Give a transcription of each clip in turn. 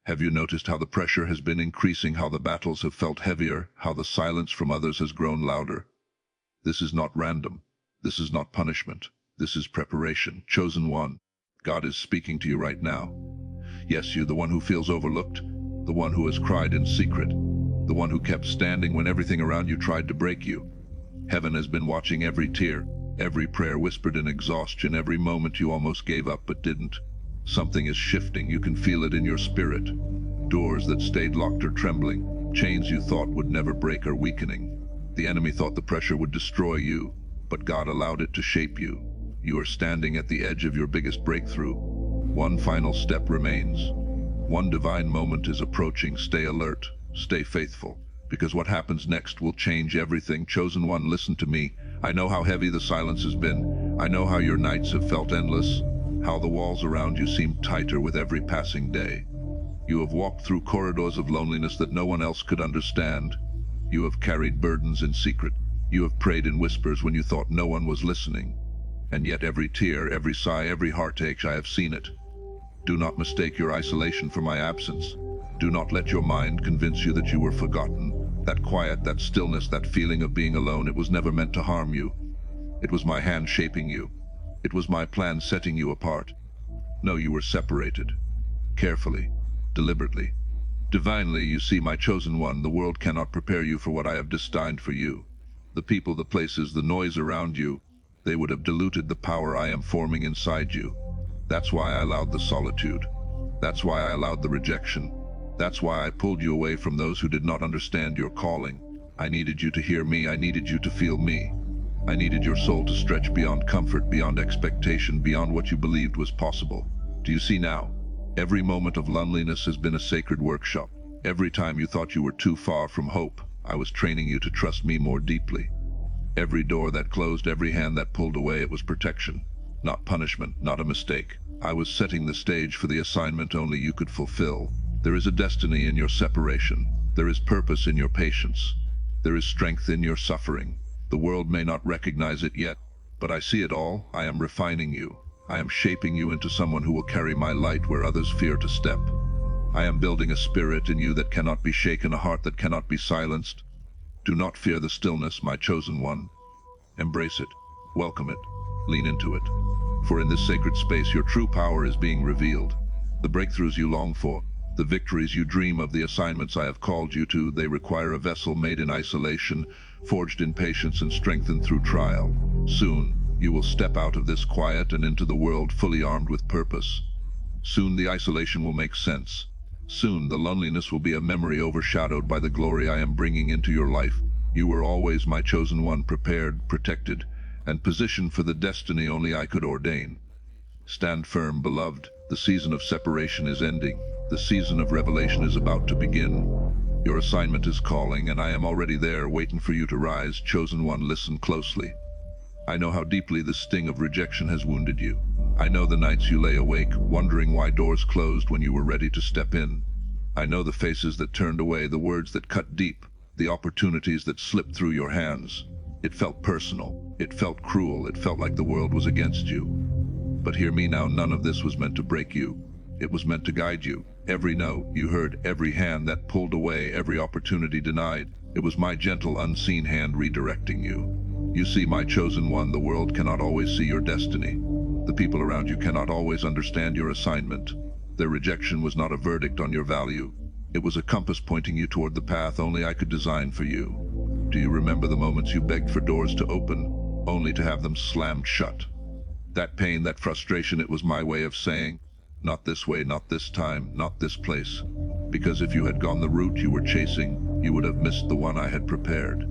Have you noticed how the pressure has been increasing, how the battles have felt heavier, how the silence from others has grown louder? This is not random. This is not punishment. This is preparation. Chosen one, God is speaking to you right now. Yes, you, the one who feels overlooked, the one who has cried in secret, the one who kept standing when everything around you tried to break you. Heaven has been watching every tear, every prayer whispered in exhaustion, every moment you almost gave up but didn't. Something is shifting. You can feel it in your spirit. Doors that stayed locked are trembling. Chains you thought would never break are weakening. The enemy thought the pressure would destroy you, but God allowed it to shape you. You are standing at the edge of your biggest breakthrough. One final step remains. One divine moment is approaching. Stay alert. Stay faithful. Because what happens next will change everything. Chosen one, listen to me. I know how heavy the silence has been. I know how your nights have felt endless, how the walls around you seem tighter with every passing day. You have walked through corridors of loneliness that no one else could understand. You have carried burdens in secret. You have prayed in whispers when you thought no one was listening. And yet every tear, every sigh, every heartache, I have seen it. Do not mistake your isolation for my absence. Do not let your mind convince you that you were forgotten. That quiet, that stillness, that feeling of being alone, it was never meant to harm you. It was my hand shaping you. It was my plan setting you apart. No, you were separated. Carefully, deliberately. Divinely, you see, my chosen one, the world cannot prepare you for what I have destined for you. The people, the places, the noise around you, they would have diluted the power I am forming inside you. That's why I allowed the solitude. That's why I allowed the rejection. That's why I pulled you away from those who did not understand your calling. I needed you to hear me. I needed you to feel me. I needed your soul to stretch beyond comfort, beyond expectation, beyond what you believed was possible. Do you see now? Every moment of loneliness has been a sacred workshop. Every time you thought you were too far from hope, I was training you to trust me more deeply. Every door that closed, every hand that pulled away, it was protection, not punishment, not a mistake. I was setting the stage for the assignment only you could fulfill. There is a destiny in your separation. There is purpose in your patience. There is strength in your suffering. The world may not recognize it yet, but I see it all. I am refining you. I am shaping you into someone who will carry my light where others fear to step. I am building a spirit in you that cannot be shaken, a heart that cannot be silenced. Do not fear the stillness, my chosen one. Embrace it. Welcome it. Lean into it. For in this sacred space, your true power is being revealed. The breakthroughs you long for, the victories you dream of, the assignments I have called you to, they require a vessel made in isolation, forged in patience and strengthened through trial. Soon, you will step out of this quiet and into the world fully armed with purpose. Soon the isolation will make sense. Soon the loneliness will be a memory overshadowed by the glory I am bringing into your life. You were always my chosen one, prepared, protected, and positioned for the destiny only I could ordain. Stand firm, beloved. The season of separation is ending. The season of revelation is about to begin. Your assignment is calling, and I am already there, waiting for you to rise. Chosen one, listen closely. I know how deeply the sting of rejection has wounded you. I know the nights you lay awake, wondering why doors closed when you were ready to step in. I know the faces that turned away, the words that cut deep, the opportunities that slipped through your hands. It felt personal. It felt cruel. It felt like the world was against you. But hear me now, none of this was meant to break you. It was meant to guide you. Every no you heard, every hand that pulled away, every opportunity denied, it was my gentle, unseen hand redirecting you. You see, my chosen one, the world cannot always see your destiny. The people around you cannot always understand your assignment. Their rejection was not a verdict on your value. It was a compass pointing you toward the path only I could design for you. Do you remember the moments you begged for doors to open, only to have them slammed shut? That pain, that frustration, it was my way of saying, not this way, not this time, not this place. Because if you had gone the route you were chasing, you would have missed the one I had prepared.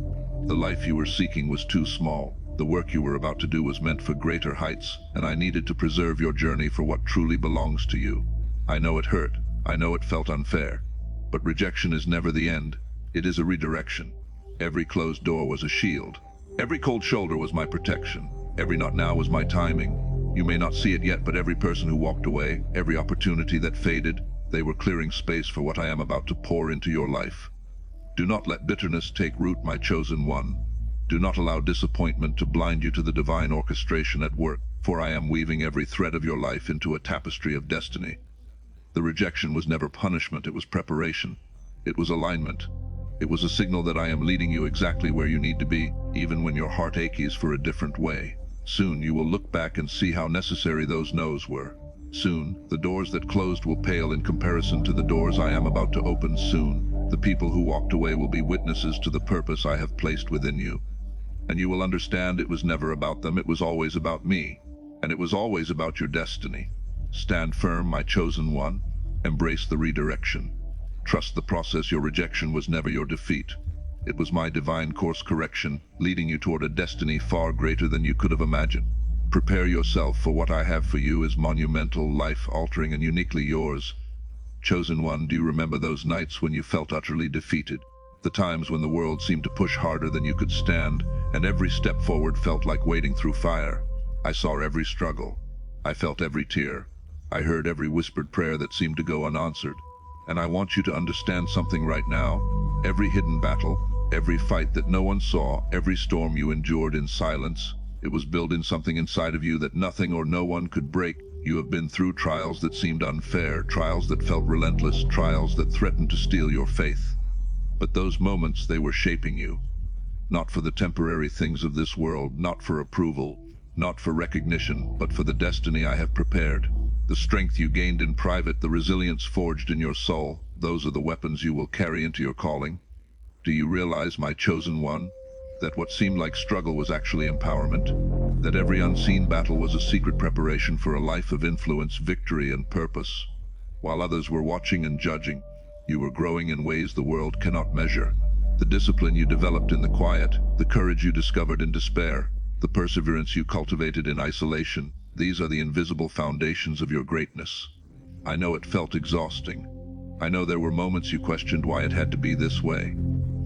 The life you were seeking was too small. The work you were about to do was meant for greater heights, and I needed to preserve your journey for what truly belongs to you. I know it hurt. I know it felt unfair. But rejection is never the end. It is a redirection. Every closed door was a shield. Every cold shoulder was my protection. Every not now was my timing. You may not see it yet, but every person who walked away, every opportunity that faded, they were clearing space for what I am about to pour into your life. Do not let bitterness take root, my chosen one. Do not allow disappointment to blind you to the divine orchestration at work, for I am weaving every thread of your life into a tapestry of destiny. The rejection was never punishment, it was preparation. It was alignment. It was a signal that I am leading you exactly where you need to be, even when your heart aches for a different way. Soon you will look back and see how necessary those no's were. Soon, the doors that closed will pale in comparison to the doors I am about to open soon. The people who walked away will be witnesses to the purpose I have placed within you. And you will understand it was never about them, it was always about me. And it was always about your destiny. Stand firm, my chosen one. Embrace the redirection. Trust the process. Your rejection was never your defeat. It was my divine course correction, leading you toward a destiny far greater than you could have imagined. Prepare yourself, for what I have for you is monumental, life-altering, and uniquely yours. Chosen one, do you remember those nights when you felt utterly defeated? The times when the world seemed to push harder than you could stand, and every step forward felt like wading through fire. I saw every struggle. I felt every tear. I heard every whispered prayer that seemed to go unanswered. And I want you to understand something right now. Every hidden battle, every fight that no one saw, every storm you endured in silence, it was building something inside of you that nothing or no one could break. You have been through trials that seemed unfair, trials that felt relentless, trials that threatened to steal your faith. But those moments, they were shaping you. Not for the temporary things of this world, not for approval, not for recognition, but for the destiny I have prepared. The strength you gained in private, the resilience forged in your soul, those are the weapons you will carry into your calling. Do you realize, my chosen one, that what seemed like struggle was actually empowerment? That every unseen battle was a secret preparation for a life of influence, victory, and purpose? While others were watching and judging, you were growing in ways the world cannot measure. The discipline you developed in the quiet, the courage you discovered in despair, the perseverance you cultivated in isolation, these are the invisible foundations of your greatness. I know it felt exhausting. I know there were moments you questioned why it had to be this way.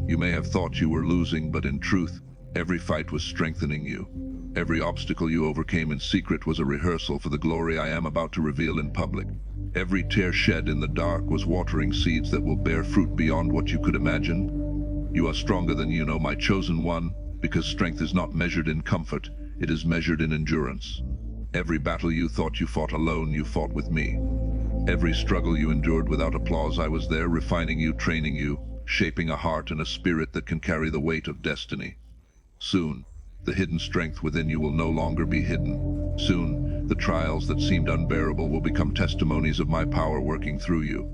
You may have thought you were losing, but in truth, every fight was strengthening you. Every obstacle you overcame in secret was a rehearsal for the glory I am about to reveal in public. Every tear shed in the dark was watering seeds that will bear fruit beyond what you could imagine. You are stronger than you know, my chosen one, because strength is not measured in comfort, it is measured in endurance. Every battle you thought you fought alone, you fought with me. Every struggle you endured without applause, I was there, refining you, training you, shaping a heart and a spirit that can carry the weight of destiny. Soon, the hidden strength within you will no longer be hidden. Soon, the trials that seemed unbearable will become testimonies of my power working through you.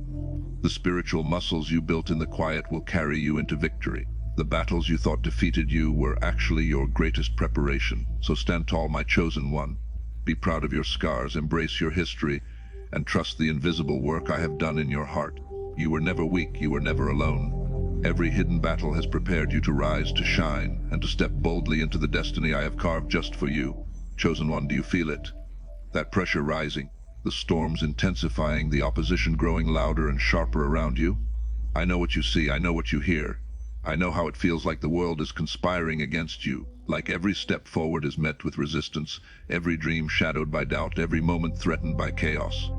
The spiritual muscles you built in the quiet will carry you into victory. The battles you thought defeated you were actually your greatest preparation. So stand tall, my chosen one. Be proud of your scars, embrace your history, and trust the invisible work I have done in your heart. You were never weak, you were never alone. Every hidden battle has prepared you to rise, to shine, and to step boldly into the destiny I have carved just for you. Chosen one, do you feel it? That pressure rising, the storms intensifying, the opposition growing louder and sharper around you? I know what you see, I know what you hear. I know how it feels like the world is conspiring against you, like every step forward is met with resistance, every dream shadowed by doubt, every moment threatened by chaos.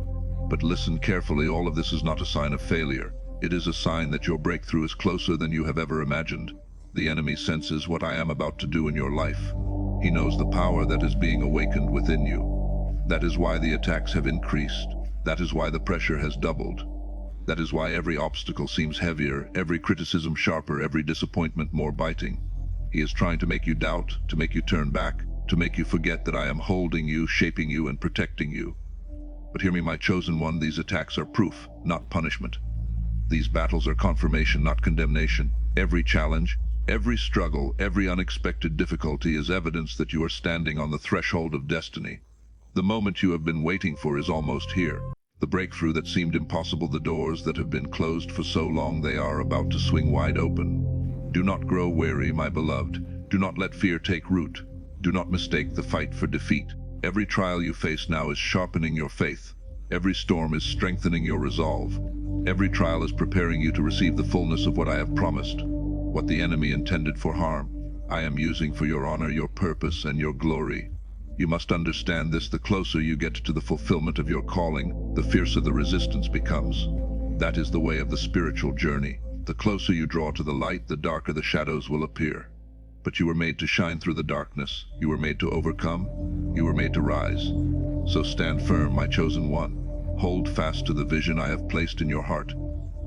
But listen carefully, all of this is not a sign of failure. It is a sign that your breakthrough is closer than you have ever imagined. The enemy senses what I am about to do in your life. He knows the power that is being awakened within you. That is why the attacks have increased. That is why the pressure has doubled. That is why every obstacle seems heavier, every criticism sharper, every disappointment more biting. He is trying to make you doubt, to make you turn back, to make you forget that I am holding you, shaping you, and protecting you. But hear me, my chosen one, these attacks are proof, not punishment. These battles are confirmation, not condemnation. Every challenge, every struggle, every unexpected difficulty is evidence that you are standing on the threshold of destiny. The moment you have been waiting for is almost here. The breakthrough that seemed impossible, the doors that have been closed for so long, they are about to swing wide open. Do not grow weary, my beloved. Do not let fear take root. Do not mistake the fight for defeat. Every trial you face now is sharpening your faith. Every storm is strengthening your resolve. Every trial is preparing you to receive the fullness of what I have promised. What the enemy intended for harm, I am using for your honor, your purpose, and your glory. You must understand this. The closer you get to the fulfillment of your calling, the fiercer the resistance becomes. That is the way of the spiritual journey. The closer you draw to the light, the darker the shadows will appear. But you were made to shine through the darkness. You were made to overcome. You were made to rise. So stand firm, my chosen one. Hold fast to the vision I have placed in your heart.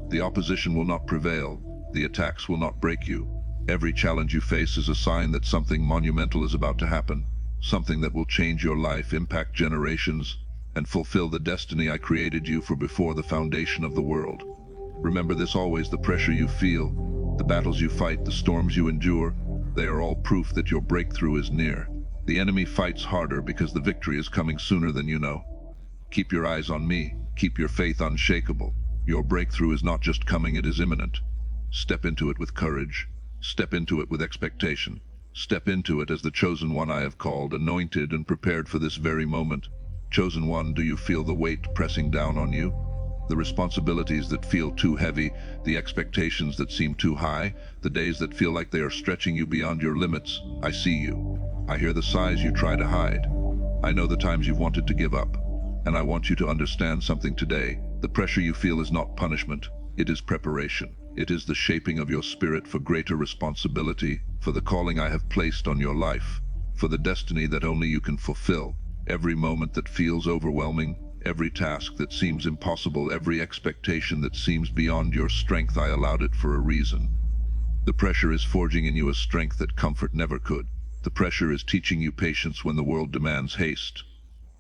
The opposition will not prevail. The attacks will not break you. Every challenge you face is a sign that something monumental is about to happen, something that will change your life, impact generations, and fulfill the destiny I created you for before the foundation of the world. Remember this always: the pressure you feel, the battles you fight, the storms you endure, they are all proof that your breakthrough is near. The enemy fights harder because the victory is coming sooner than you know. Keep your eyes on me. Keep your faith unshakable. Your breakthrough is not just coming, it is imminent. Step into it with courage. Step into it with expectation. Step into it as the chosen one I have called, anointed and prepared for this very moment. Chosen one, do you feel the weight pressing down on you? The responsibilities that feel too heavy, the expectations that seem too high, the days that feel like they are stretching you beyond your limits. I see you. I hear the sighs you try to hide. I know the times you've wanted to give up. And I want you to understand something today. The pressure you feel is not punishment. It is preparation. It is the shaping of your spirit for greater responsibility, for the calling I have placed on your life, for the destiny that only you can fulfill. Every moment that feels overwhelming, every task that seems impossible, every expectation that seems beyond your strength, I allowed it for a reason. The pressure is forging in you a strength that comfort never could. The pressure is teaching you patience when the world demands haste.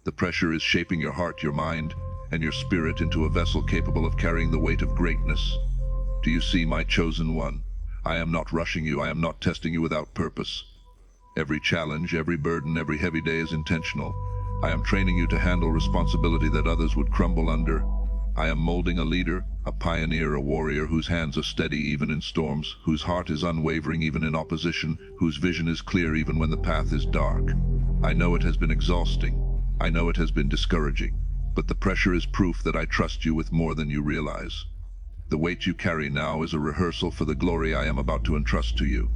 The pressure is shaping your heart, your mind, and your spirit into a vessel capable of carrying the weight of greatness. Do you see, my chosen one? I am not rushing you. I am not testing you without purpose. Every challenge, every burden, every heavy day is intentional. I am training you to handle responsibility that others would crumble under. I am molding a leader, a pioneer, a warrior whose hands are steady even in storms, whose heart is unwavering even in opposition, whose vision is clear even when the path is dark. I know it has been exhausting. I know it has been discouraging. But the pressure is proof that I trust you with more than you realize. The weight you carry now is a rehearsal for the glory I am about to entrust to you.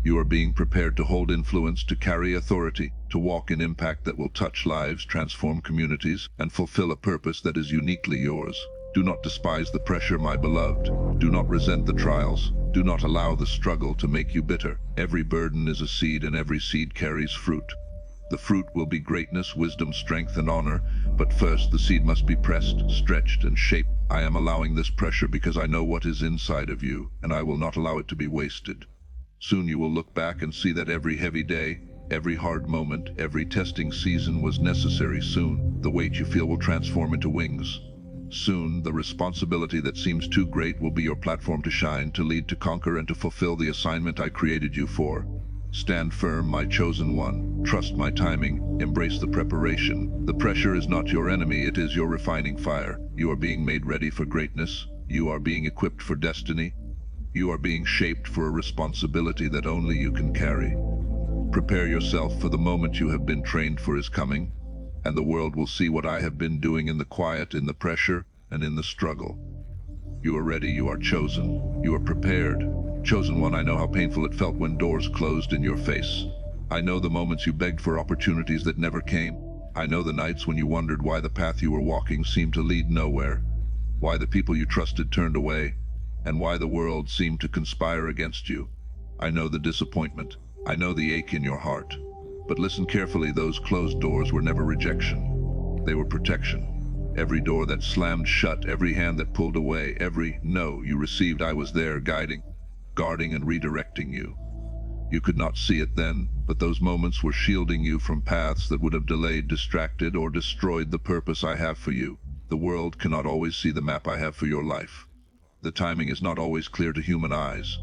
You are being prepared to hold influence, to carry authority, to walk in impact that will touch lives, transform communities, and fulfill a purpose that is uniquely yours. Do not despise the pressure, my beloved. Do not resent the trials. Do not allow the struggle to make you bitter. Every burden is a seed, and every seed carries fruit. The fruit will be greatness, wisdom, strength, and honor, but first the seed must be pressed, stretched, and shaped. I am allowing this pressure because I know what is inside of you, and I will not allow it to be wasted. Soon you will look back and see that every heavy day, every hard moment, every testing season was necessary. Soon, the weight you feel will transform into wings. Soon, the responsibility that seems too great will be your platform to shine, to lead, to conquer, and to fulfill the assignment I created you for. Stand firm, my chosen one. Trust my timing. Embrace the preparation. The pressure is not your enemy, it is your refining fire. You are being made ready for greatness. You are being equipped for destiny. You are being shaped for a responsibility that only you can carry. Prepare yourself, for the moment you have been trained for is coming, and the world will see what I have been doing in the quiet, in the pressure, and in the struggle. You are ready, you are chosen, you are prepared. Chosen one, I know how painful it felt when doors closed in your face. I know the moments you begged for opportunities that never came. I know the nights when you wondered why the path you were walking seemed to lead nowhere, why the people you trusted turned away, and why the world seemed to conspire against you. I know the disappointment. I know the ache in your heart. But listen carefully, those closed doors were never rejection. They were protection. Every door that slammed shut, every hand that pulled away, every no you received, I was there guiding, guarding, and redirecting you. You could not see it then, but those moments were shielding you from paths that would have delayed, distracted, or destroyed the purpose I have for you. The world cannot always see the map I have for your life. The timing is not always clear to human eyes.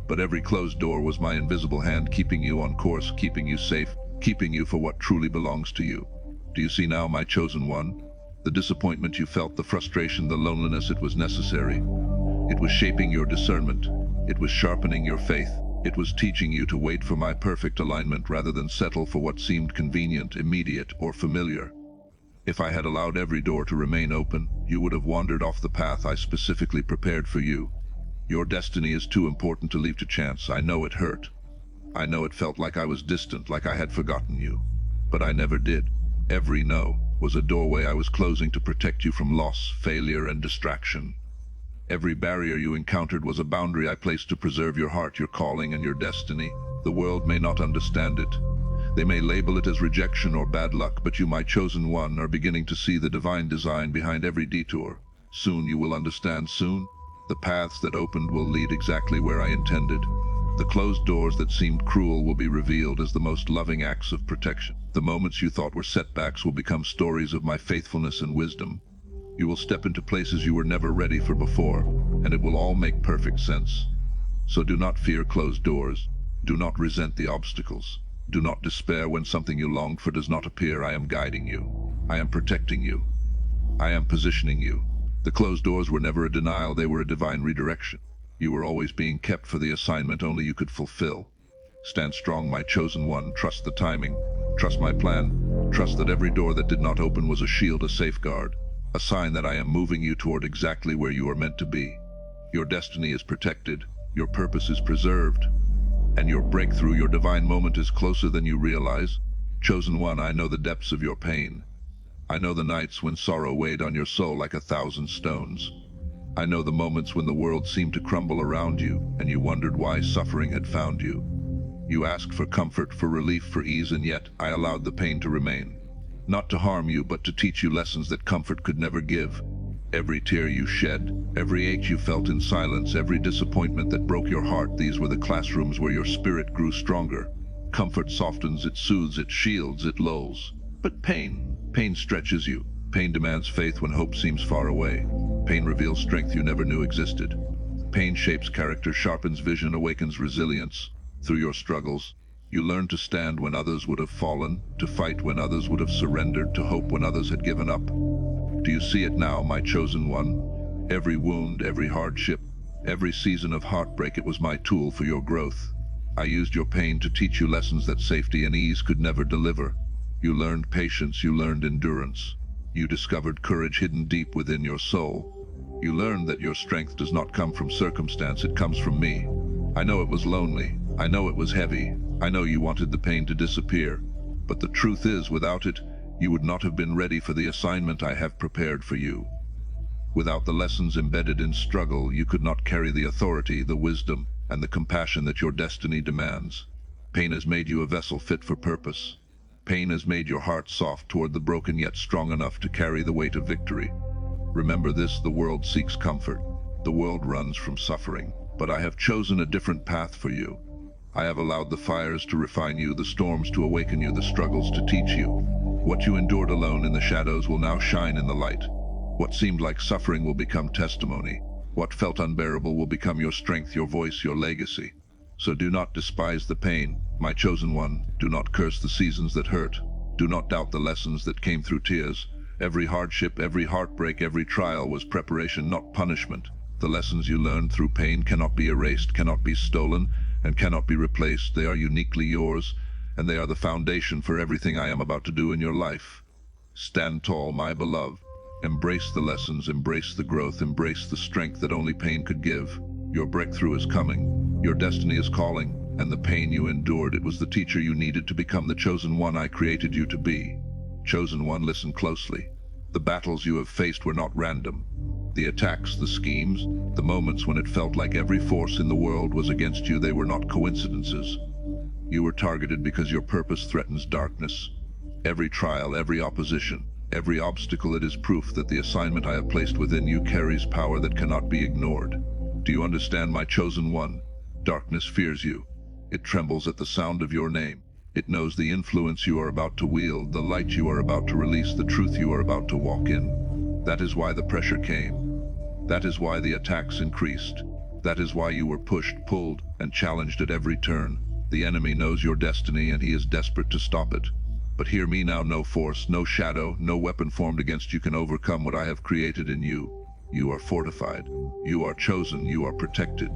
But every closed door was my invisible hand keeping you on course, keeping you safe, keeping you for what truly belongs to you. Do you see now, my chosen one? The disappointment you felt, the frustration, the loneliness, it was necessary. It was shaping your discernment. It was sharpening your faith. It was teaching you to wait for my perfect alignment rather than settle for what seemed convenient, immediate, or familiar. If I had allowed every door to remain open, you would have wandered off the path I specifically prepared for you. Your destiny is too important to leave to chance. I know it hurt. I know it felt like I was distant, like I had forgotten you. But I never did. Every no was a doorway I was closing to protect you from loss, failure, and distraction. Every barrier you encountered was a boundary I placed to preserve your heart, your calling, and your destiny. The world may not understand it. They may label it as rejection or bad luck, but you, my chosen one, are beginning to see the divine design behind every detour. Soon you will understand, soon. The paths that opened will lead exactly where I intended. The closed doors that seemed cruel will be revealed as the most loving acts of protection. The moments you thought were setbacks will become stories of my faithfulness and wisdom. You will step into places you were never ready for before, and it will all make perfect sense. So do not fear closed doors. Do not resent the obstacles. Do not despair when something you longed for does not appear. I am guiding you. I am protecting you. I am positioning you. The closed doors were never a denial, they were a divine redirection. You were always being kept for the assignment only you could fulfill. Stand strong, my chosen one. Trust the timing. Trust my plan. Trust that every door that did not open was a shield, a safeguard, a sign that I am moving you toward exactly where you are meant to be. Your destiny is protected. Your purpose is preserved. And your breakthrough, your divine moment, is closer than you realize. Chosen one, I know the depths of your pain. I know the nights when sorrow weighed on your soul like 1,000 stones. I know the moments when the world seemed to crumble around you, and you wondered why suffering had found you. You asked for comfort, for relief, for ease, and yet I allowed the pain to remain. Not to harm you, but to teach you lessons that comfort could never give. Every tear you shed, every ache you felt in silence, every disappointment that broke your heart, these were the classrooms where your spirit grew stronger. Comfort softens, it soothes, it shields, it lulls. But pain stretches you. Pain demands faith when hope seems far away. Pain reveals strength you never knew existed. Pain shapes character, sharpens vision, awakens resilience. Through your struggles, you learn to stand when others would have fallen, to fight when others would have surrendered, to hope when others had given up. Do you see it now, my chosen one? Every wound, every hardship, every season of heartbreak, it was my tool for your growth. I used your pain to teach you lessons that safety and ease could never deliver. You learned patience, you learned endurance. You discovered courage hidden deep within your soul. You learned that your strength does not come from circumstance, it comes from me. I know it was lonely. I know it was heavy. I know you wanted the pain to disappear. But the truth is, without it, you would not have been ready for the assignment I have prepared for you. Without the lessons embedded in struggle, you could not carry the authority, the wisdom, and the compassion that your destiny demands. Pain has made you a vessel fit for purpose. Pain has made your heart soft toward the broken, yet strong enough to carry the weight of victory. Remember this, the world seeks comfort. The world runs from suffering. But I have chosen a different path for you. I have allowed the fires to refine you, the storms to awaken you, the struggles to teach you. What you endured alone in the shadows will now shine in the light. What seemed like suffering will become testimony. What felt unbearable will become your strength, your voice, your legacy. So do not despise the pain, my chosen one. Do not curse the seasons that hurt. Do not doubt the lessons that came through tears. Every hardship, every heartbreak, every trial was preparation, not punishment. The lessons you learned through pain cannot be erased, cannot be stolen, and cannot be replaced. They are uniquely yours, and they are the foundation for everything I am about to do in your life. Stand tall, my beloved. Embrace the lessons, embrace the growth, embrace the strength that only pain could give. Your breakthrough is coming. Your destiny is calling, and the pain you endured, it was the teacher you needed to become the chosen one I created you to be. Chosen one, listen closely. The battles you have faced were not random. The attacks, the schemes, the moments when it felt like every force in the world was against you, they were not coincidences. You were targeted because your purpose threatens darkness. Every trial, every opposition, every obstacle, it is proof that the assignment I have placed within you carries power that cannot be ignored. Do you understand, my chosen one? Darkness fears you. It trembles at the sound of your name. It knows the influence you are about to wield, the light you are about to release, the truth you are about to walk in. That is why the pressure came. That is why the attacks increased. That is why you were pushed, pulled, and challenged at every turn. The enemy knows your destiny, and he is desperate to stop it. But hear me now, no force, no shadow, no weapon formed against you can overcome what I have created in you. You are fortified. You are chosen. You are protected.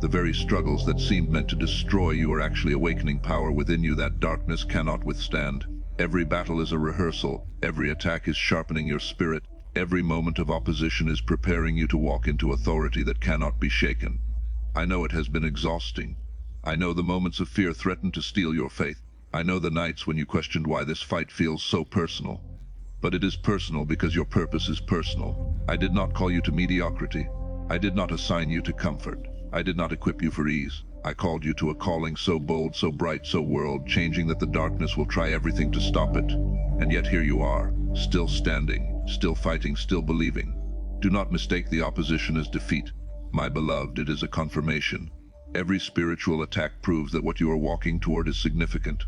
The very struggles that seemed meant to destroy you are actually awakening power within you that darkness cannot withstand. Every battle is a rehearsal. Every attack is sharpening your spirit. Every moment of opposition is preparing you to walk into authority that cannot be shaken. I know it has been exhausting. I know the moments of fear threatened to steal your faith. I know the nights when you questioned why this fight feels so personal. But it is personal because your purpose is personal. I did not call you to mediocrity. I did not assign you to comfort. I did not equip you for ease. I called you to a calling so bold, so bright, so world-changing that the darkness will try everything to stop it. And yet here you are, still standing, still fighting, still believing. Do not mistake the opposition as defeat. My beloved, it is a confirmation. Every spiritual attack proves that what you are walking toward is significant.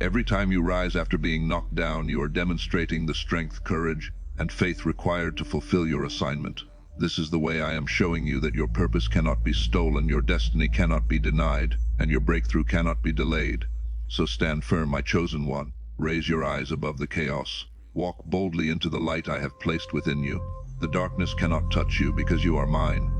Every time you rise after being knocked down, you are demonstrating the strength, courage, and faith required to fulfill your assignment. This is the way I am showing you that your purpose cannot be stolen, your destiny cannot be denied, and your breakthrough cannot be delayed. So stand firm, my chosen one. Raise your eyes above the chaos. Walk boldly into the light I have placed within you. The darkness cannot touch you because you are mine.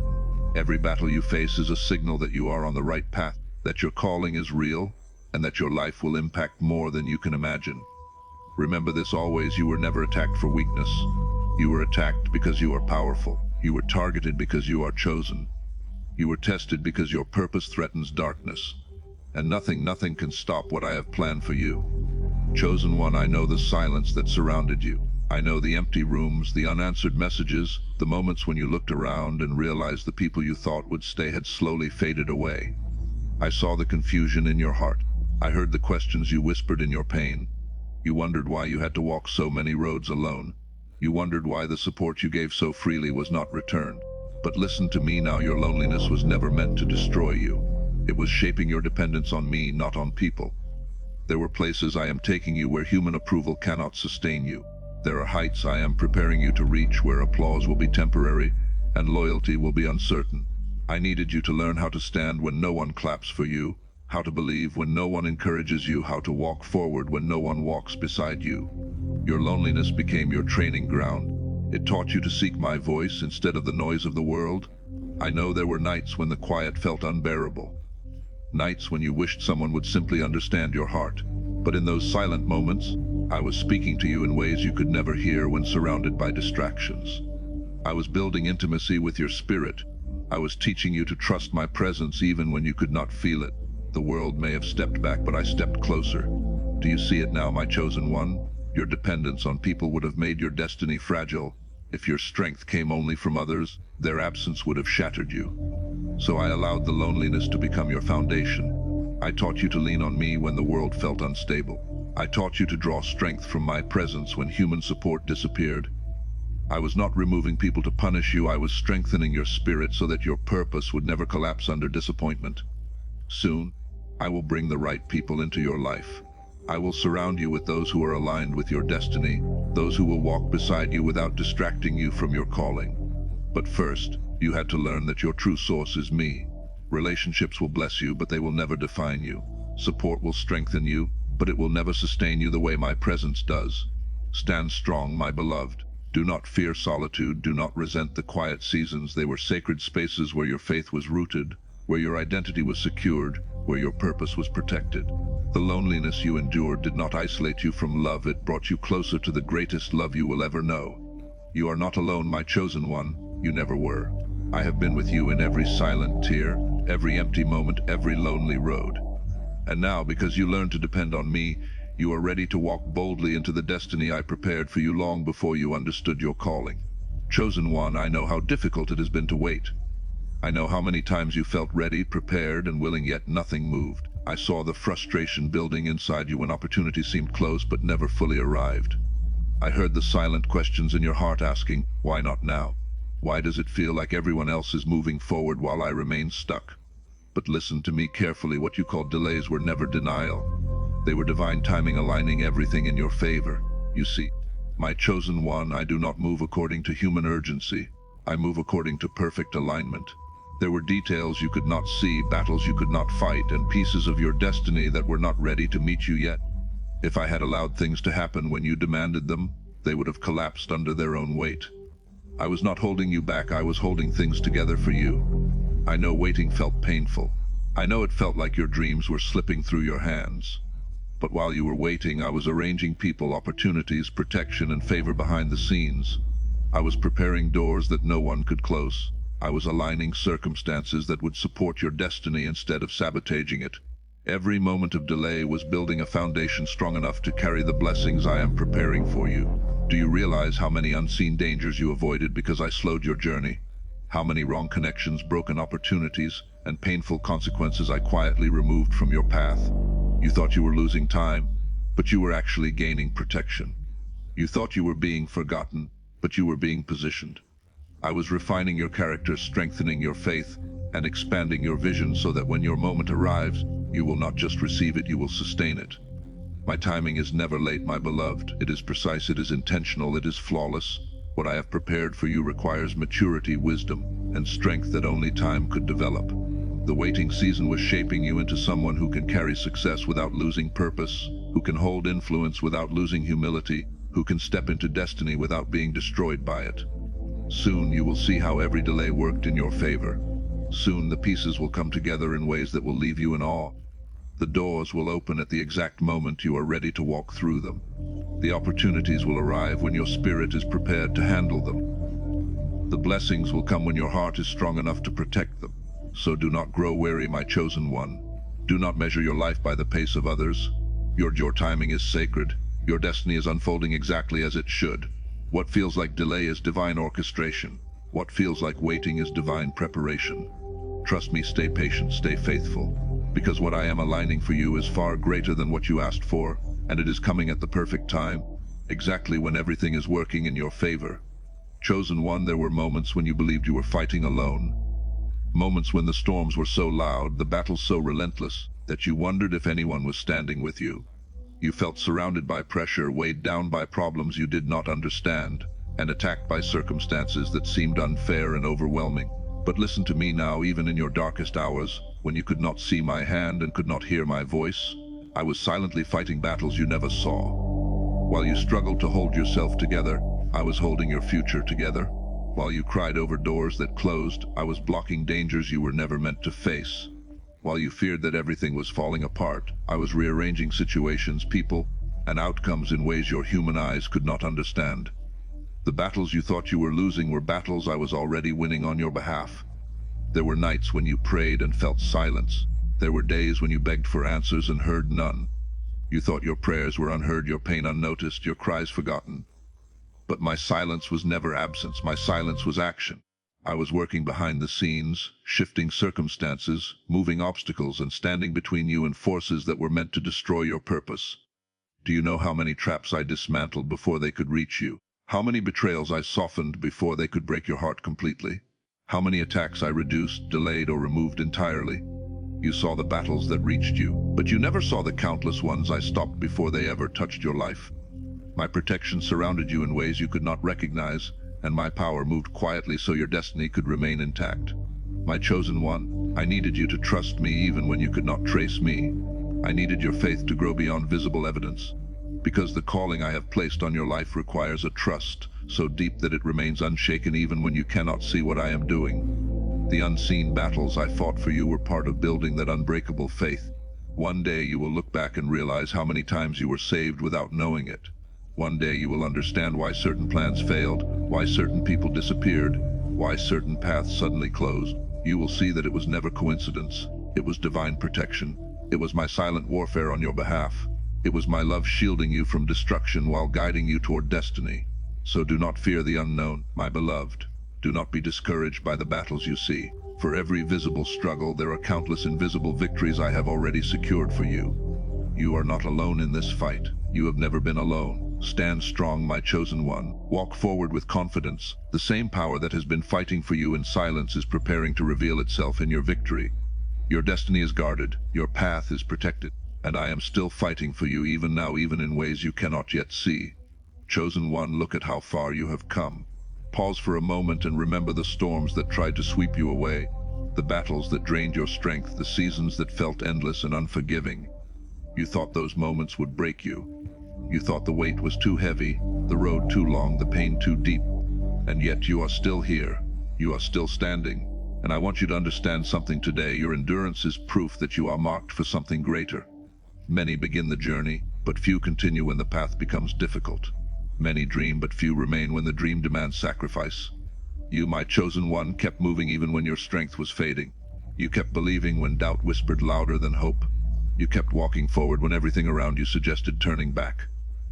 Every battle you face is a signal that you are on the right path, that your calling is real, and that your life will impact more than you can imagine. Remember this always: you were never attacked for weakness. You were attacked because you are powerful. You were targeted because you are chosen. You were tested because your purpose threatens darkness. And nothing can stop what I have planned for you. Chosen one, I know the silence that surrounded you. I know the empty rooms, the unanswered messages, the moments when you looked around and realized the people you thought would stay had slowly faded away. I saw the confusion in your heart. I heard the questions you whispered in your pain. You wondered why you had to walk so many roads alone. You wondered why the support you gave so freely was not returned. But listen to me now, your loneliness was never meant to destroy you. It was shaping your dependence on me, not on people. There were places I am taking you where human approval cannot sustain you. There are heights I am preparing you to reach where applause will be temporary and loyalty will be uncertain. I needed you to learn how to stand when no one claps for you, how to believe when no one encourages you, how to walk forward when no one walks beside you. Your loneliness became your training ground. It taught you to seek my voice instead of the noise of the world. I know there were nights when the quiet felt unbearable. Nights when you wished someone would simply understand your heart. But in those silent moments, I was speaking to you in ways you could never hear when surrounded by distractions. I was building intimacy with your spirit. I was teaching you to trust my presence even when you could not feel it. The world may have stepped back, but I stepped closer. Do you see it now, my chosen one? Your dependence on people would have made your destiny fragile. If your strength came only from others, their absence would have shattered you. So I allowed the loneliness to become your foundation. I taught you to lean on me when the world felt unstable. I taught you to draw strength from my presence when human support disappeared. I was not removing people to punish you. I was strengthening your spirit so that your purpose would never collapse under disappointment. Soon, I will bring the right people into your life. I will surround you with those who are aligned with your destiny, those who will walk beside you without distracting you from your calling. But first, you had to learn that your true source is me. Relationships will bless you, but they will never define you. Support will strengthen you, but it will never sustain you the way my presence does. Stand strong, my beloved. Do not fear solitude. Do not resent the quiet seasons. They were sacred spaces where your faith was rooted, where your identity was secured, where your purpose was protected. The loneliness you endured did not isolate you from love. It brought you closer to the greatest love you will ever know. You are not alone, my chosen one. You never were. I have been with you in every silent tear, every empty moment, every lonely road. And now, because you learned to depend on me, you are ready to walk boldly into the destiny I prepared for you long before you understood your calling. Chosen one, I know how difficult it has been to wait. I know how many times you felt ready, prepared, and willing, yet nothing moved. I saw the frustration building inside you when opportunity seemed close but never fully arrived. I heard the silent questions in your heart asking, why not now? Why does it feel like everyone else is moving forward while I remain stuck? But listen to me carefully. What you called delays were never denial. They were divine timing, aligning everything in your favor. You see, my chosen one, I do not move according to human urgency. I move according to perfect alignment. There were details you could not see, battles you could not fight, and pieces of your destiny that were not ready to meet you yet. If I had allowed things to happen when you demanded them, they would have collapsed under their own weight. I was not holding you back. I was holding things together for you. I know waiting felt painful. I know it felt like your dreams were slipping through your hands. But while you were waiting, I was arranging people, opportunities, protection, and favor behind the scenes. I was preparing doors that no one could close. I was aligning circumstances that would support your destiny instead of sabotaging it. Every moment of delay was building a foundation strong enough to carry the blessings I am preparing for you. Do you realize how many unseen dangers you avoided because I slowed your journey? How many wrong connections, broken opportunities, and painful consequences I quietly removed from your path. You thought you were losing time, but you were actually gaining protection. You thought you were being forgotten, but you were being positioned. I was refining your character, strengthening your faith, and expanding your vision so that when your moment arrives, you will not just receive it, you will sustain it. My timing is never late, my beloved. It is precise, it is intentional, it is flawless. What I have prepared for you requires maturity, wisdom, and strength that only time could develop. The waiting season was shaping you into someone who can carry success without losing purpose, who can hold influence without losing humility, who can step into destiny without being destroyed by it. Soon you will see how every delay worked in your favor. Soon the pieces will come together in ways that will leave you in awe. The doors will open at the exact moment you are ready to walk through them. The opportunities will arrive when your spirit is prepared to handle them. The blessings will come when your heart is strong enough to protect them. So do not grow weary, my chosen one. Do not measure your life by the pace of others. Your timing is sacred. Your destiny is unfolding exactly as it should. What feels like delay is divine orchestration. What feels like waiting is divine preparation. Trust me, stay patient, stay faithful. Because what I am aligning for you is far greater than what you asked for, and it is coming at the perfect time, exactly when everything is working in your favor. Chosen one, there were moments when you believed you were fighting alone. Moments when the storms were so loud, the battles so relentless, that you wondered if anyone was standing with you. You felt surrounded by pressure, weighed down by problems you did not understand, and attacked by circumstances that seemed unfair and overwhelming. But listen to me now, even in your darkest hours, when you could not see my hand and could not hear my voice, I was silently fighting battles you never saw. While you struggled to hold yourself together, I was holding your future together. While you cried over doors that closed, I was blocking dangers you were never meant to face. While you feared that everything was falling apart, I was rearranging situations, people, and outcomes in ways your human eyes could not understand. The battles you thought you were losing were battles I was already winning on your behalf. There were nights when you prayed and felt silence. There were days when you begged for answers and heard none. You thought your prayers were unheard, your pain unnoticed, your cries forgotten. But my silence was never absence. My silence was action. I was working behind the scenes, shifting circumstances, moving obstacles, and standing between you and forces that were meant to destroy your purpose. Do you know how many traps I dismantled before they could reach you? How many betrayals I softened before they could break your heart completely? How many attacks I reduced, delayed, or removed entirely? You saw the battles that reached you, but you never saw the countless ones I stopped before they ever touched your life. My protection surrounded you in ways you could not recognize, and my power moved quietly so your destiny could remain intact. My chosen one, I needed you to trust me even when you could not trace me. I needed your faith to grow beyond visible evidence, because the calling I have placed on your life requires a trust so deep that it remains unshaken even when you cannot see what I am doing. The unseen battles I fought for you were part of building that unbreakable faith. One day you will look back and realize how many times you were saved without knowing it. One day you will understand why certain plans failed, why certain people disappeared, why certain paths suddenly closed. You will see that it was never coincidence. It was divine protection. It was my silent warfare on your behalf. It was my love shielding you from destruction while guiding you toward destiny. So do not fear the unknown, my beloved. Do not be discouraged by the battles you see. For every visible struggle, there are countless invisible victories I have already secured for you. You are not alone in this fight. You have never been alone. Stand strong, my chosen one. Walk forward with confidence. The same power that has been fighting for you in silence is preparing to reveal itself in your victory. Your destiny is guarded. Your path is protected. And I am still fighting for you even now, even in ways you cannot yet see. Chosen one, look at how far you have come. Pause for a moment and remember the storms that tried to sweep you away, the battles that drained your strength, the seasons that felt endless and unforgiving. You thought those moments would break you. You thought the weight was too heavy, the road too long, the pain too deep. And yet you are still here. You are still standing. And I want you to understand something today. Your endurance is proof that you are marked for something greater. Many begin the journey, but few continue when the path becomes difficult. Many dream, but few remain when the dream demands sacrifice. You, my chosen one, kept moving even when your strength was fading. You kept believing when doubt whispered louder than hope. You kept walking forward when everything around you suggested turning back.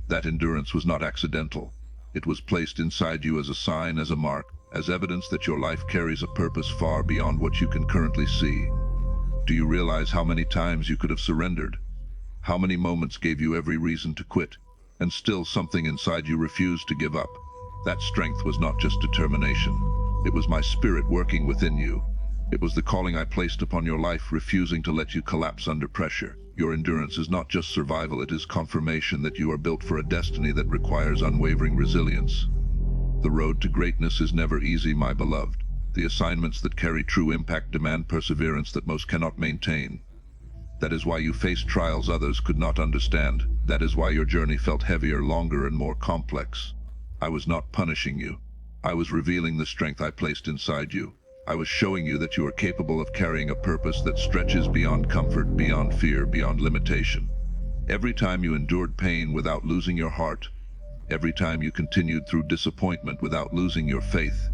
That endurance was not accidental. It was placed inside you as a sign, as a mark, as evidence that your life carries a purpose far beyond what you can currently see. Do you realize how many times you could have surrendered? How many moments gave you every reason to quit, and still something inside you refused to give up? That strength was not just determination. It was my spirit working within you. It was the calling I placed upon your life, refusing to let you collapse under pressure. Your endurance is not just survival, it is confirmation that you are built for a destiny that requires unwavering resilience. The road to greatness is never easy, my beloved. The assignments that carry true impact demand perseverance that most cannot maintain. That is why you faced trials others could not understand. That is why your journey felt heavier, longer, and more complex. I was not punishing you. I was revealing the strength I placed inside you. I was showing you that you are capable of carrying a purpose that stretches beyond comfort, beyond fear, beyond limitation. Every time you endured pain without losing your heart, every time you continued through disappointment without losing your faith,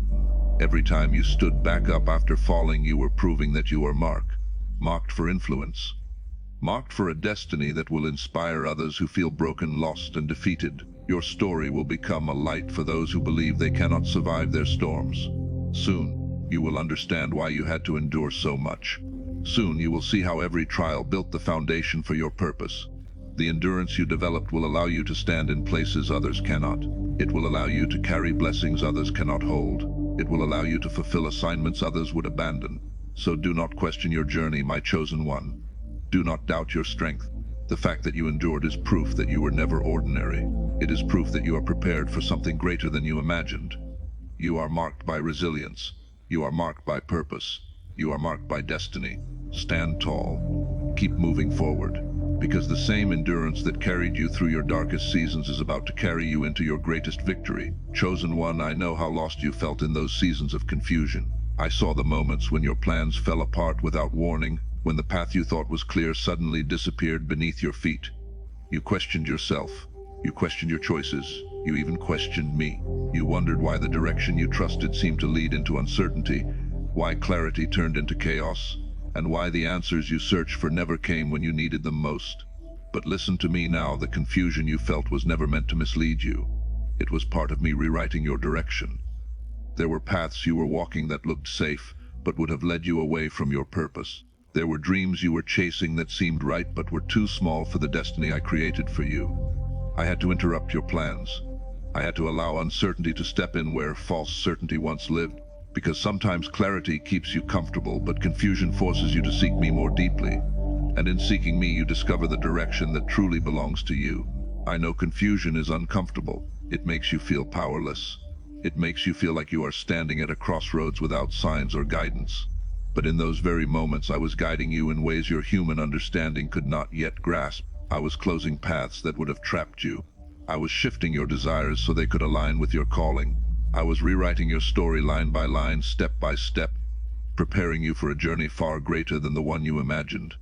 every time you stood back up after falling, you were proving that you are marked for influence, marked for a destiny that will inspire others who feel broken, lost, and defeated. Your story will become a light for those who believe they cannot survive their storms. Soon, you will understand why you had to endure so much. Soon, you will see how every trial built the foundation for your purpose. The endurance you developed will allow you to stand in places others cannot. It will allow you to carry blessings others cannot hold. It will allow you to fulfill assignments others would abandon. So do not question your journey, my chosen one. Do not doubt your strength. The fact that you endured is proof that you were never ordinary. It is proof that you are prepared for something greater than you imagined. You are marked by resilience. You are marked by purpose. You are marked by destiny. Stand tall. Keep moving forward, because the same endurance that carried you through your darkest seasons is about to carry you into your greatest victory. Chosen one, I know how lost you felt in those seasons of confusion. I saw the moments when your plans fell apart without warning, when the path you thought was clear suddenly disappeared beneath your feet. You questioned yourself. You questioned your choices. You even questioned me. You wondered why the direction you trusted seemed to lead into uncertainty, why clarity turned into chaos, and why the answers you searched for never came when you needed them most. But listen to me now, the confusion you felt was never meant to mislead you. It was part of me rewriting your direction. There were paths you were walking that looked safe, but would have led you away from your purpose. There were dreams you were chasing that seemed right but were too small for the destiny I created for you. I had to interrupt your plans. I had to allow uncertainty to step in where false certainty once lived, because sometimes clarity keeps you comfortable, but confusion forces you to seek me more deeply. And in seeking me, you discover the direction that truly belongs to you. I know confusion is uncomfortable. It makes you feel powerless. It makes you feel like you are standing at a crossroads without signs or guidance. But in those very moments, I was guiding you in ways your human understanding could not yet grasp. I was closing paths that would have trapped you. I was shifting your desires so they could align with your calling. I was rewriting your story line by line, step by step, preparing you for a journey far greater than the one you imagined.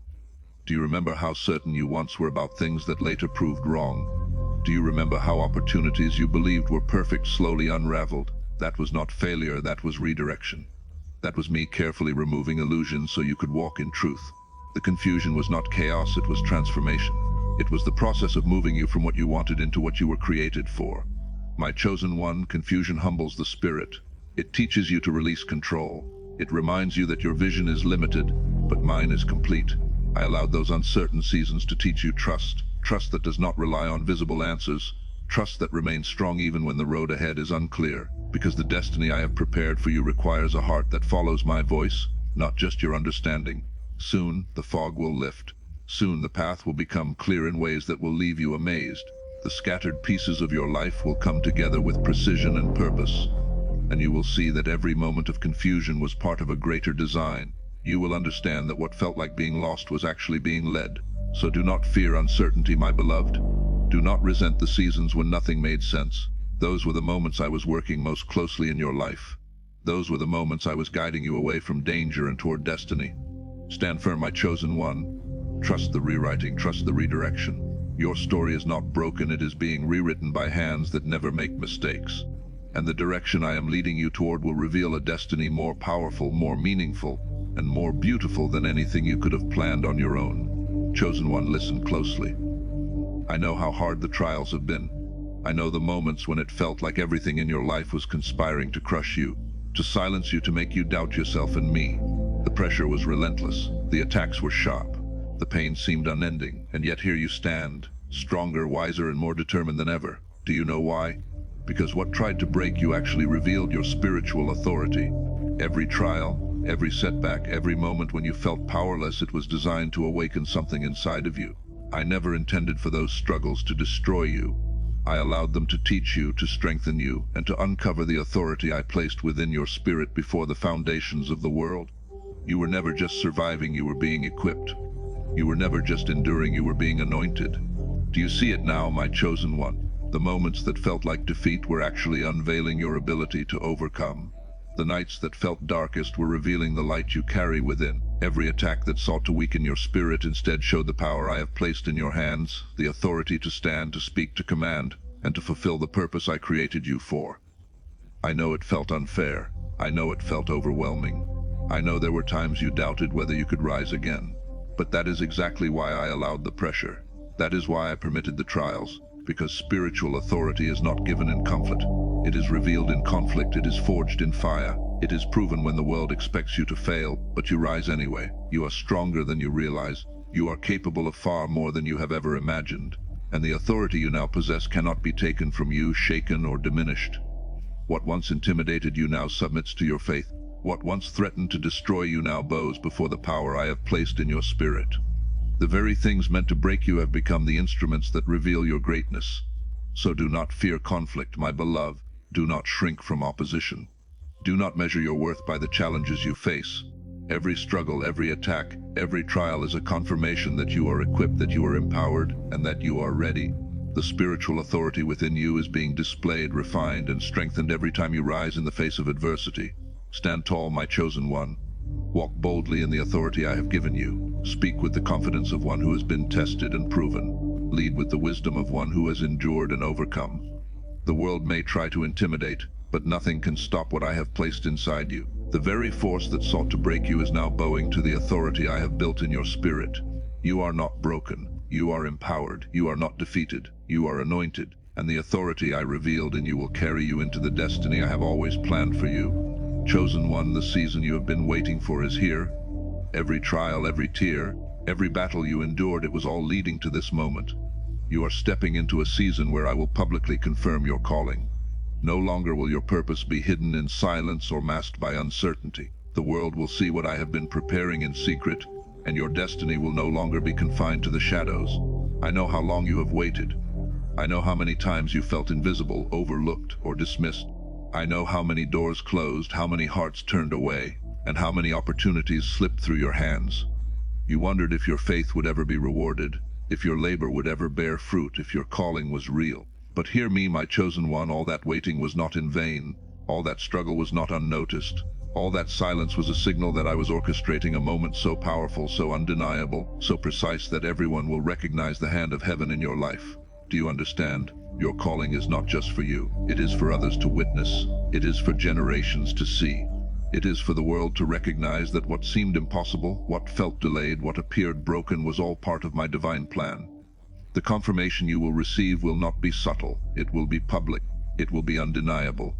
Do you remember how certain you once were about things that later proved wrong? Do you remember how opportunities you believed were perfect slowly unraveled? That was not failure, that was redirection. That was me carefully removing illusions so you could walk in truth. The confusion was not chaos, it was transformation. It was the process of moving you from what you wanted into what you were created for. My chosen one, confusion humbles the spirit. It teaches you to release control. It reminds you that your vision is limited, but mine is complete. I allowed those uncertain seasons to teach you trust. Trust that does not rely on visible answers. Trust that remains strong even when the road ahead is unclear. Because the destiny I have prepared for you requires a heart that follows my voice, not just your understanding. Soon, the fog will lift. Soon, the path will become clear in ways that will leave you amazed. The scattered pieces of your life will come together with precision and purpose. And you will see that every moment of confusion was part of a greater design. You will understand that what felt like being lost was actually being led. So do not fear uncertainty, my beloved. Do not resent the seasons when nothing made sense. Those were the moments I was working most closely in your life. Those were the moments I was guiding you away from danger and toward destiny. Stand firm, my chosen one. Trust the rewriting, trust the redirection. Your story is not broken, it is being rewritten by hands that never make mistakes. And the direction I am leading you toward will reveal a destiny more powerful, more meaningful, and more beautiful than anything you could have planned on your own. Chosen one, listen closely. I know how hard the trials have been. I know the moments when it felt like everything in your life was conspiring to crush you, to silence you, to make you doubt yourself and me. The pressure was relentless. The attacks were sharp. The pain seemed unending, and yet here you stand, stronger, wiser, and more determined than ever. Do you know why? Because what tried to break you actually revealed your spiritual authority. Every trial, every setback, every moment when you felt powerless, it was designed to awaken something inside of you. I never intended for those struggles to destroy you. I allowed them to teach you, to strengthen you, and to uncover the authority I placed within your spirit before the foundations of the world. You were never just surviving, you were being equipped. You were never just enduring, you were being anointed. Do you see it now, my chosen one? The moments that felt like defeat were actually unveiling your ability to overcome. The nights that felt darkest were revealing the light you carry within. Every attack that sought to weaken your spirit instead showed the power I have placed in your hands, the authority to stand, to speak, to command, and to fulfill the purpose I created you for. I know it felt unfair. I know it felt overwhelming. I know there were times you doubted whether you could rise again. But that is exactly why I allowed the pressure. That is why I permitted the trials. Because spiritual authority is not given in comfort. It is revealed in conflict. It is forged in fire. It is proven when the world expects you to fail, but you rise anyway. You are stronger than you realize. You are capable of far more than you have ever imagined. And the authority you now possess cannot be taken from you, shaken, or diminished. What once intimidated you now submits to your faith. What once threatened to destroy you now bows before the power I have placed in your spirit. The very things meant to break you have become the instruments that reveal your greatness. So do not fear conflict, my beloved. Do not shrink from opposition. Do not measure your worth by the challenges you face. Every struggle, every attack, every trial is a confirmation that you are equipped, that you are empowered, and that you are ready. The spiritual authority within you is being displayed, refined, and strengthened every time you rise in the face of adversity. Stand tall, my chosen one. Walk boldly in the authority I have given you. Speak with the confidence of one who has been tested and proven. Lead with the wisdom of one who has endured and overcome. The world may try to intimidate, but nothing can stop what I have placed inside you. The very force that sought to break you is now bowing to the authority I have built in your spirit. You are not broken. You are empowered. You are not defeated. You are anointed. And the authority I revealed in you will carry you into the destiny I have always planned for you. Chosen one, the season you have been waiting for is here. Every trial, every tear, every battle you endured, it was all leading to this moment. You are stepping into a season where I will publicly confirm your calling. No longer will your purpose be hidden in silence or masked by uncertainty. The world will see what I have been preparing in secret, and your destiny will no longer be confined to the shadows. I know how long you have waited. I know how many times you felt invisible, overlooked, or dismissed. I know how many doors closed, how many hearts turned away, and how many opportunities slipped through your hands. You wondered if your faith would ever be rewarded, if your labor would ever bear fruit, if your calling was real. But hear me, my chosen one, all that waiting was not in vain. All that struggle was not unnoticed. All that silence was a signal that I was orchestrating a moment so powerful, so undeniable, so precise that everyone will recognize the hand of heaven in your life. Do you understand? Your calling is not just for you. It is for others to witness. It is for generations to see. It is for the world to recognize that what seemed impossible, what felt delayed, what appeared broken was all part of my divine plan. The confirmation you will receive will not be subtle. It will be public. It will be undeniable.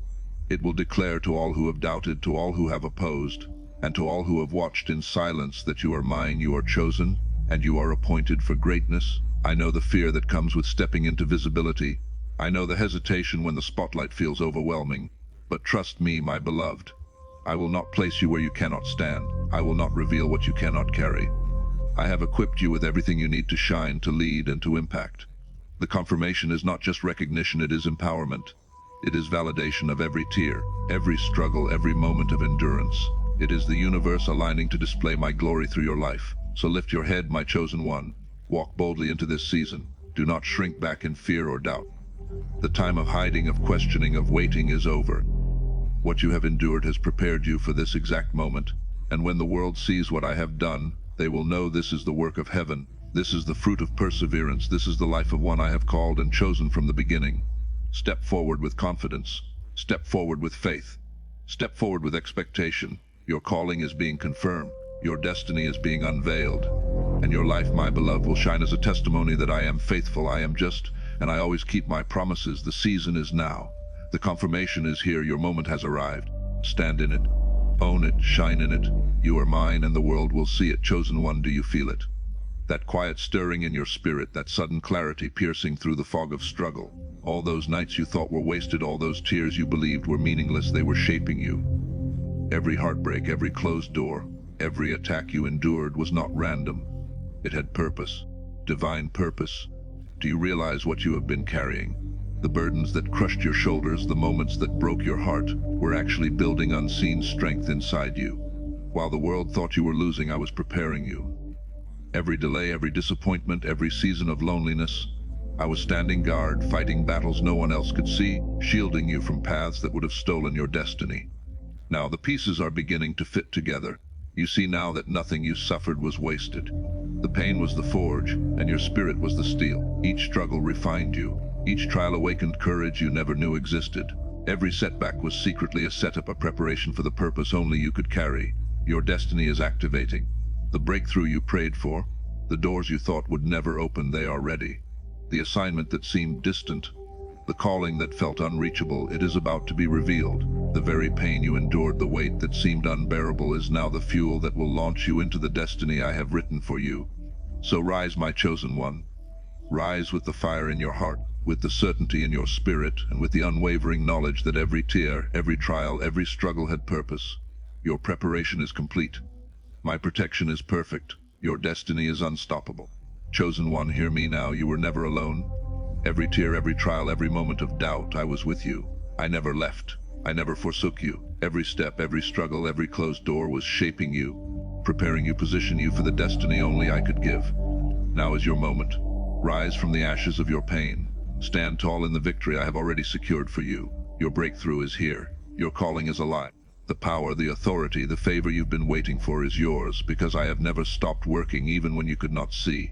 It will declare to all who have doubted, to all who have opposed, and to all who have watched in silence that you are mine, you are chosen, and you are appointed for greatness. I know the fear that comes with stepping into visibility. I know the hesitation when the spotlight feels overwhelming. But trust me, my beloved. I will not place you where you cannot stand. I will not reveal what you cannot carry. I have equipped you with everything you need to shine, to lead, and to impact. The confirmation is not just recognition, it is empowerment. It is validation of every tear, every struggle, every moment of endurance. It is the universe aligning to display my glory through your life. So lift your head, my chosen one. Walk boldly into this season. Do not shrink back in fear or doubt. The time of hiding, of questioning, of waiting is over. What you have endured has prepared you for this exact moment. And when the world sees what I have done, they will know this is the work of heaven. This is the fruit of perseverance. This is the life of one I have called and chosen from the beginning. Step forward with confidence. Step forward with faith. Step forward with expectation. Your calling is being confirmed. Your destiny is being unveiled. And your life, my beloved, will shine as a testimony that I am faithful, I am just, and I always keep my promises. The season is now. The confirmation is here. Your moment has arrived. Stand in it. Own it, shine in it. You are mine and the world will see it. Chosen one, do you feel it? That quiet stirring in your spirit, that sudden clarity piercing through the fog of struggle. All those nights you thought were wasted, all those tears you believed were meaningless, they were shaping you. Every heartbreak, every closed door, every attack you endured was not random. It had purpose, divine purpose. Do you realize what you have been carrying? The burdens that crushed your shoulders, the moments that broke your heart, were actually building unseen strength inside you. While the world thought you were losing, I was preparing you. Every delay, every disappointment, every season of loneliness, I was standing guard, fighting battles no one else could see, shielding you from paths that would have stolen your destiny. Now the pieces are beginning to fit together. You see now that nothing you suffered was wasted. The pain was the forge, and your spirit was the steel. Each struggle refined you. Each trial awakened courage you never knew existed. Every setback was secretly a setup, a preparation for the purpose only you could carry. Your destiny is activating. The breakthrough you prayed for, the doors you thought would never open, they are ready. The assignment that seemed distant, the calling that felt unreachable, it is about to be revealed. The very pain you endured, the weight that seemed unbearable, is now the fuel that will launch you into the destiny I have written for you. So rise, my chosen one. Rise with the fire in your heart, with the certainty in your spirit, and with the unwavering knowledge that every tear, every trial, every struggle had purpose. Your preparation is complete. My protection is perfect. Your destiny is unstoppable. Chosen one, hear me now. You were never alone. Every tear, every trial, every moment of doubt, I was with you. I never left. I never forsook you. Every step, every struggle, every closed door was shaping you, preparing you, positioning you for the destiny only I could give. Now is your moment. Rise from the ashes of your pain. Stand tall in the victory I have already secured for you. Your breakthrough is here. Your calling is alive. The power, the authority, the favor you've been waiting for is yours, because I have never stopped working even when you could not see.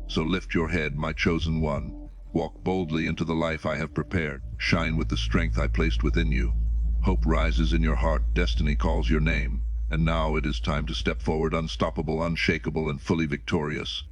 So lift your head, my chosen one. Walk boldly into the life I have prepared. Shine with the strength I placed within you. Hope rises in your heart. Destiny calls your name. And now it is time to step forward, unstoppable, unshakable, and fully victorious.